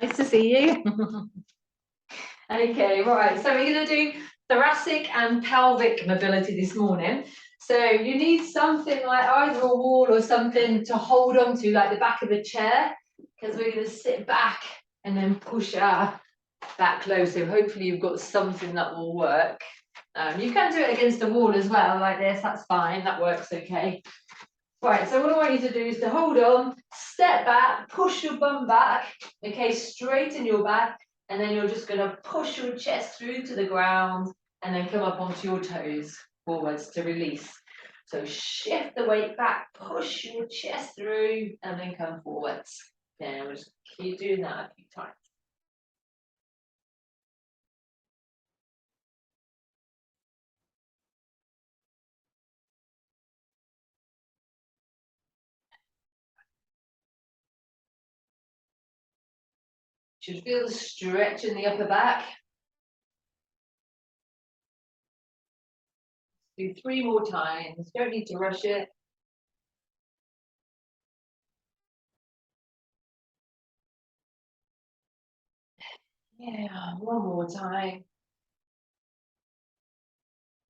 Nice to see you. Okay, right, so we're going to do thoracic and pelvic mobility this morning. So you need something like either a wall or something to hold on to, like the back of a chair, because we're going to sit back and then push our back close. So hopefully you've got something that will work. You can do it against a wall as well, like this, that's fine, that works okay. Right, so what I want you to do is to hold on, step back, push your bum back, okay, straighten your back, and then you're just going to push your chest through to the ground and then come up onto your toes forwards to release. So shift the weight back, push your chest through, and then come forwards. Then we'll just keep doing that a few times. Should feel the stretch in the upper back. Do 3 more times, don't need to rush it. Yeah, 1 more time.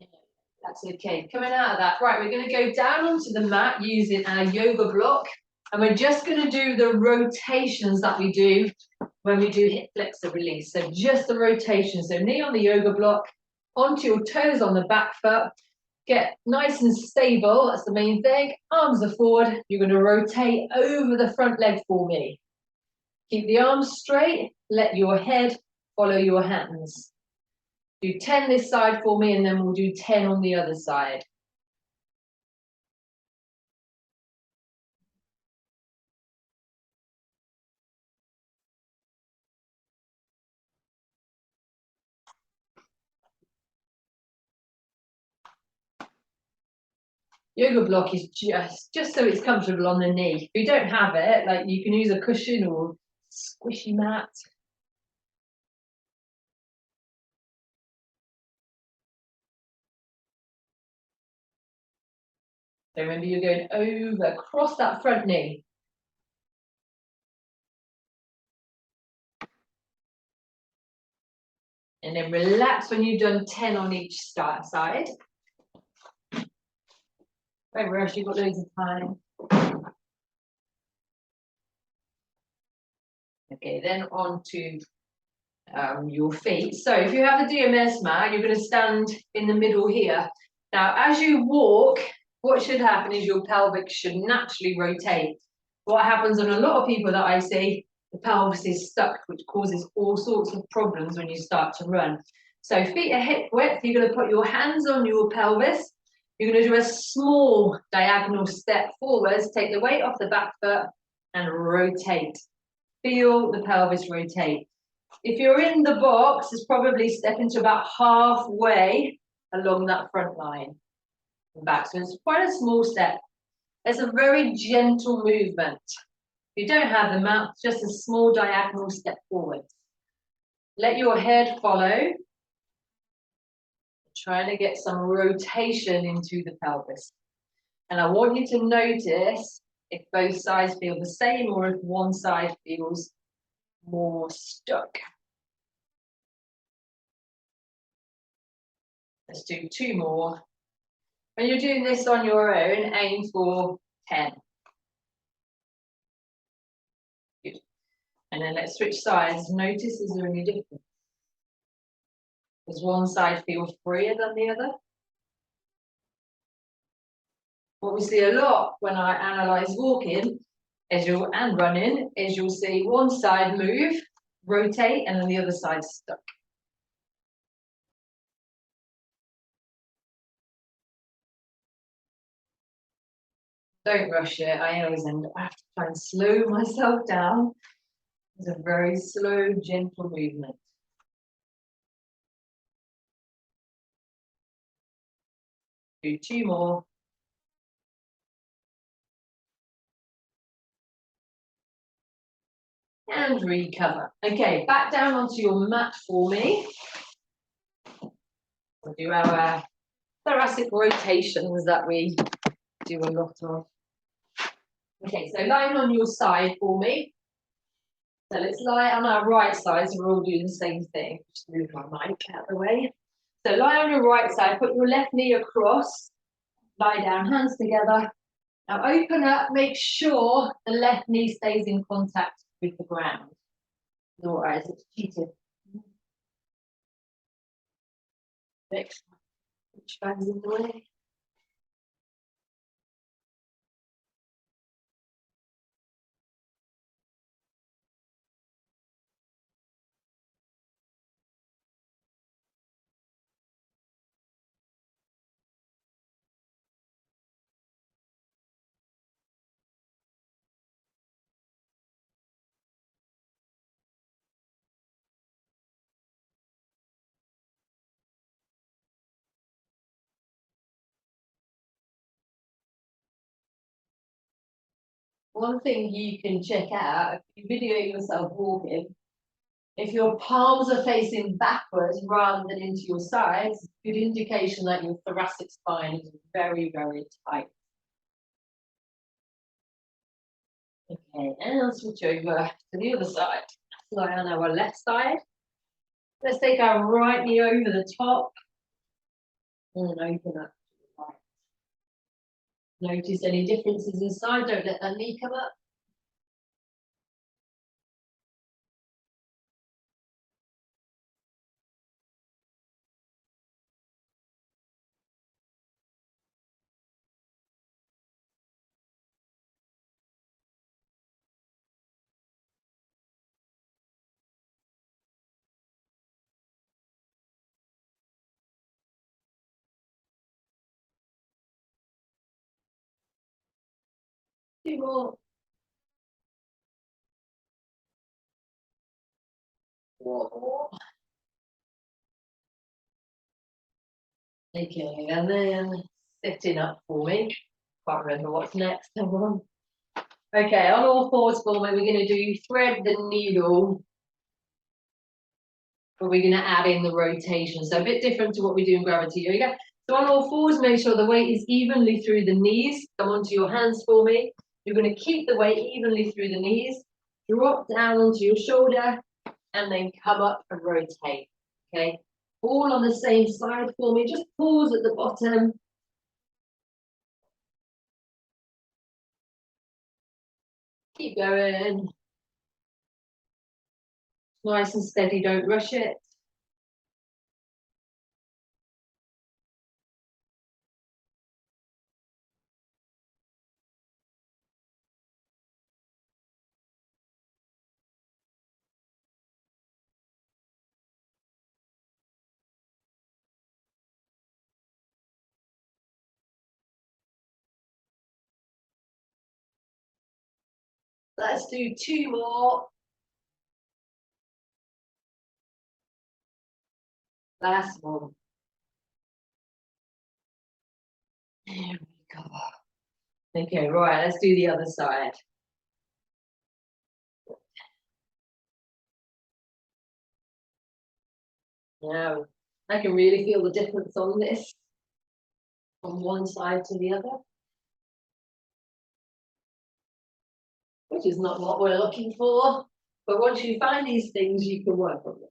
That's okay. Coming out of that, right, we're going to go down onto the mat using our yoga block, and we're just going to do the rotations that we do when we do hip flexor release. So just the rotation. So knee on the yoga block, onto your toes on the back foot. Get nice and stable, that's the main thing. Arms are forward. You're going to rotate over the front leg for me. Keep the arms straight, let your head follow your hands. Do 10 this side for me, and then we'll do 10 on the other side. Yoga block is just so it's comfortable on the knee. If you don't have it, like you can use a cushion or squishy mat. So remember, you're going over, across that front knee. And then relax when you've done 10 on each side. Don't rush, you've got loads of time. Okay, then on to your feet. So if you have a DMS mat, you're going to stand in the middle here. Now, as you walk, what should happen is your pelvic should naturally rotate. What happens on a lot of people that I see, the pelvis is stuck, which causes all sorts of problems when you start to run. So feet are hip width, you're going to put your hands on your pelvis. You're going to do a small diagonal step forwards, take the weight off the back foot and rotate. Feel the pelvis rotate. If you're in the box, it's probably stepping to about halfway along that front line and back. So it's quite a small step. It's a very gentle movement. If you don't have the mat, just a small diagonal step forward. Let your head follow. Trying to get some rotation into the pelvis. And I want you to notice if both sides feel the same or if one side feels more stuck. Let's do 2 more. When you're doing this on your own, aim for 10. Good. And then let's switch sides. Notice, is there any difference? Does one side feel freer than the other? What we see a lot when I analyze walking and running is you'll see one side move, rotate, and then the other side stuck. Don't rush it. I always end up having to try and slow myself down. It's a very slow, gentle movement. Do 2 more. And recover. Okay, back down onto your mat for me. We'll do our thoracic rotations that we do a lot of. Okay, so lying on your side for me. So let's lie on our right side, so we're all doing the same thing. Just move my mic out of the way. So lie on your right side, put your left knee across, lie down, hands together. Now open up, make sure the left knee stays in contact with the ground. Otherwise it's cheated. Next, which bag's in the way? One thing you can check out, if you video yourself walking, if your palms are facing backwards rather than into your sides, good indication that your thoracic spine is very, very tight. Okay, and I'll switch over to the other side. Lie on our left side. Let's take our right knee over the top and then open up to the right. Notice any differences inside, don't let that knee come up. Two more. One more. Okay, and then sitting up for me. Can't remember what's next. Come on. Okay, on all fours for me, we're going to do thread the needle, but we're going to add in the rotation. So a bit different to what we do in gravity yoga. So on all fours, make sure the weight is evenly through the knees. Come onto your hands for me. You're going to keep the weight evenly through the knees, drop down onto your shoulder, and then come up and rotate. Okay, all on the same side for me. Just pause at the bottom. Keep going. Nice and steady, don't rush it. Let's do two more. Last one. There we go. Okay, right, let's do the other side. Now, I can really feel the difference on this, from one side to the other, which is not what we're looking for. But once you find these things, you can work on them.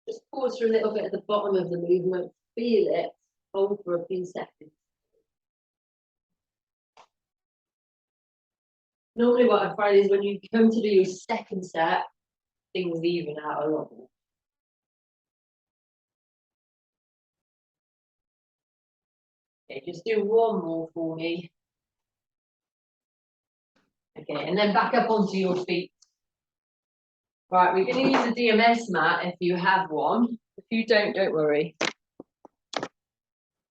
Just pause for a little bit at the bottom of the movement, feel it, hold for a few seconds. Normally what I find is when you come to do your second set, things even out a lot more. Okay, just do one more for me. Okay, and then back up onto your feet. Right, we're going to use a DMS mat if you have one. If you don't worry.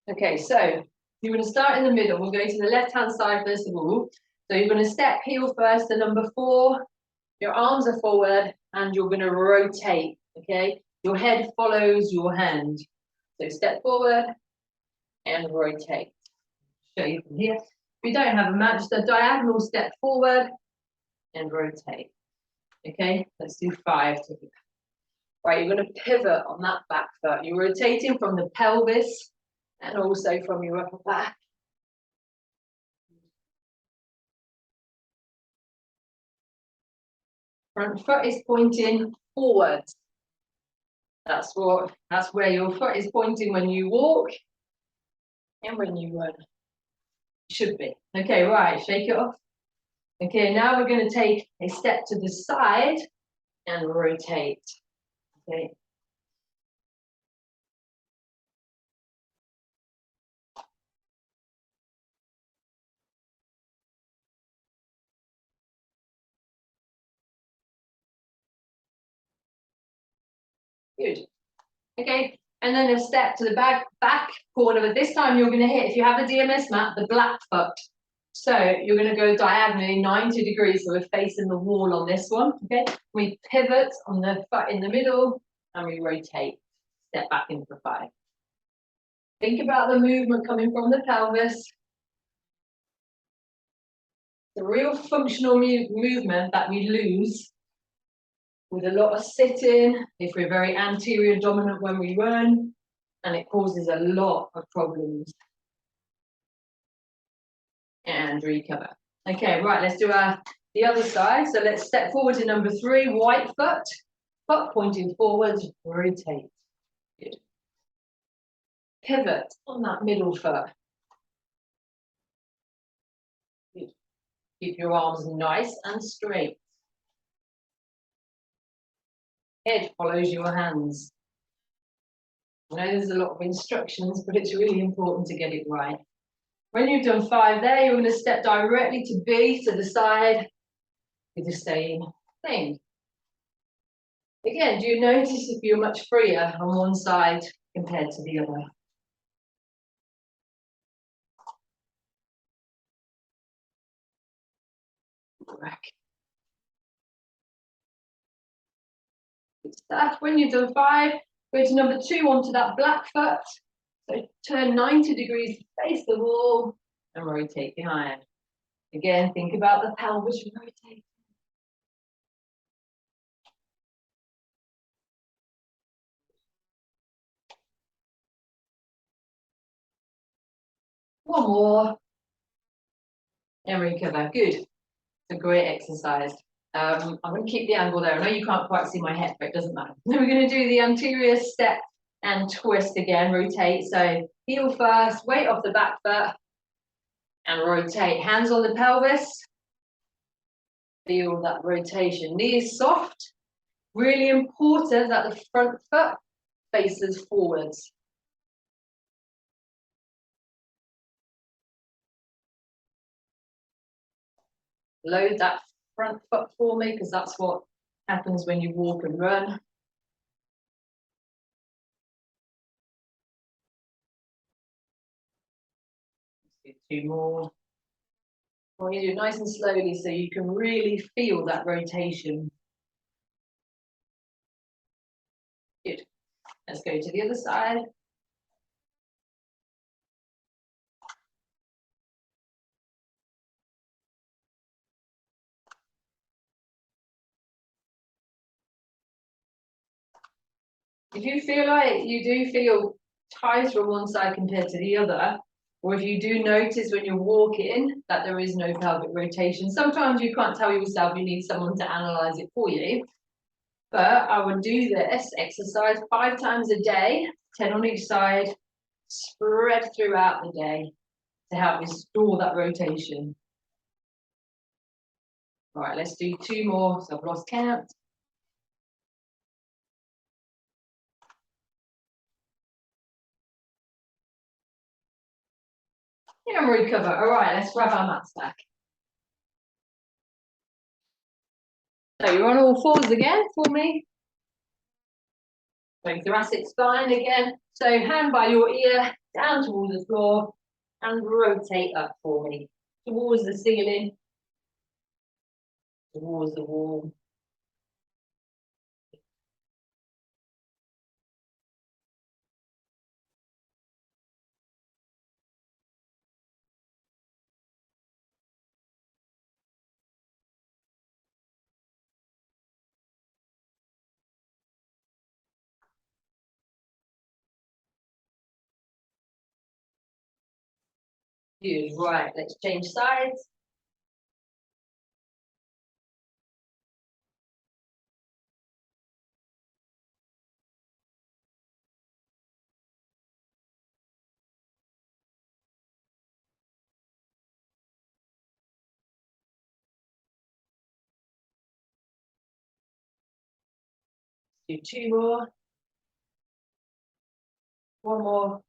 Okay, so you're going to start in the middle. We'll go to the left-hand side first of all. So you're going to step heel first to number 4. Your arms are forward and you're going to rotate, okay? Your head follows your hand. So step forward and rotate. Show you from here. If you don't have a mat, just a diagonal step forward and rotate. Okay, let's do 5. Right, you're going to pivot on that back foot. You're rotating from the pelvis and also from your upper back. Front foot is pointing forwards. That's where your foot is pointing when you walk and when you run. Should be. Okay, right, shake it off. Okay, now we're going to take a step to the side and rotate. Okay. Good. Okay, and then a step to the back corner, but this time you're going to hit, if you have a DMS mat, the black foot. So you're going to go diagonally 90 degrees, so we're facing the wall on this one. Okay, we pivot on the foot in the middle and we rotate. Step back into 5. Think about the movement coming from the pelvis. The real functional movement that we lose with a lot of sitting, if we're very anterior dominant when we run, and it causes a lot of problems. And recover. Okay, right, let's do the other side. So let's step forward to number 3, white foot pointing forwards, rotate. Good. Pivot on that middle foot. Good. Keep your arms nice and straight. Head follows your hands. I know there's a lot of instructions, but it's really important to get it right. When you've done 5 there, you're going to step directly to B, to the side, with the same thing. Again, do you notice if you're much freer on one side compared to the other? Good stuff. When you've done 5, go to number 2 onto that black foot. So turn 90 degrees to face the wall and rotate behind. Again, think about the pelvis rotate. One more. And recover. Good. It's a great exercise. I'm going to keep the angle there. I know you can't quite see my head, but it doesn't matter. Then we're going to do the anterior step and twist again, rotate. So heel first, weight off the back foot, and rotate. Hands on the pelvis. Feel that rotation. Knees soft. Really important that the front foot faces forwards. Load that front foot for me, because that's what happens when you walk and run. Let's do 2 more. I want you to do it nice and slowly so you can really feel that rotation. Good. Let's go to the other side. If you feel like you do feel tighter on one side compared to the other, or if you do notice when you're walking that there is no pelvic rotation, sometimes you can't tell yourself, you need someone to analyze it for you. But I would do this exercise 5 times a day, 10 on each side, spread throughout the day to help restore that rotation. All right, let's do 2 more, so I've lost count. And recover. All right, let's grab our mats back. So you're on all 4s again for me. So thoracic spine again. So hand by your ear, down towards the floor, and rotate up for me. Towards the ceiling, towards the wall. Good, right, let's change sides. Do two more. One more.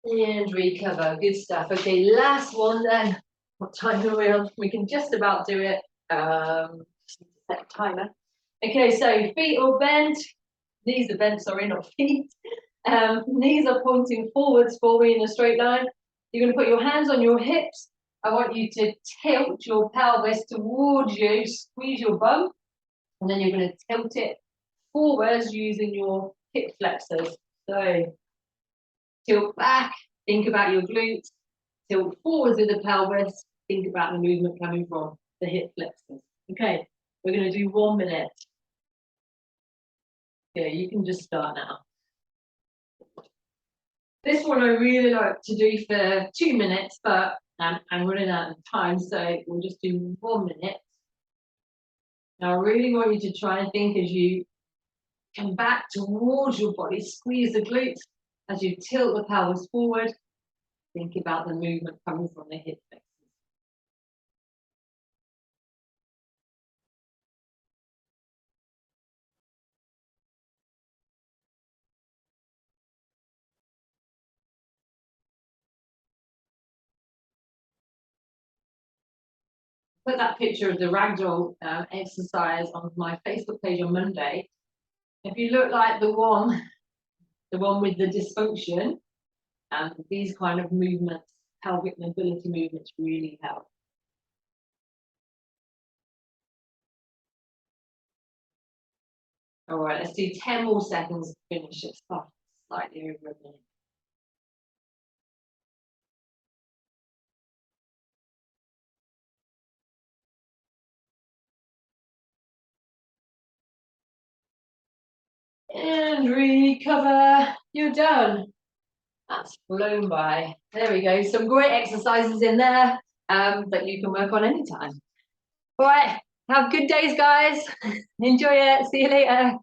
And recover. Good stuff. Okay, last one then. What time are we on? We can just about do it. Just need to set a timer. Okay, so feet are bent. Knees are bent, sorry, not feet. Knees are pointing forwards for me in a straight line. You're going to put your hands on your hips. I want you to tilt your pelvis towards you, squeeze your bum, and then you're going to tilt it forwards using your hip flexors. So tilt back, think about your glutes, tilt forwards with the pelvis, think about the movement coming from the hip flexors. Okay, we're going to do 1 minute. Okay, you can just start now. This one I really like to do for 2 minutes, but I'm running out of time, so we'll just do 1 minute. Now, I really want you to try and think as you come back towards your body, squeeze the glutes, as you tilt the pelvis forward, think about the movement coming from the hip flexors. Put that picture of the ragdoll exercise on my Facebook page on Monday. If you look like the one with the dysfunction, these kind of movements, pelvic mobility movements, really help. All right, let's do 10 more seconds to finish it. Oh, slightly over a minute. And recover. You're done. That's flown by. There we go. Some great exercises in there that you can work on anytime. All right. Have good days, guys. Enjoy it. See you later.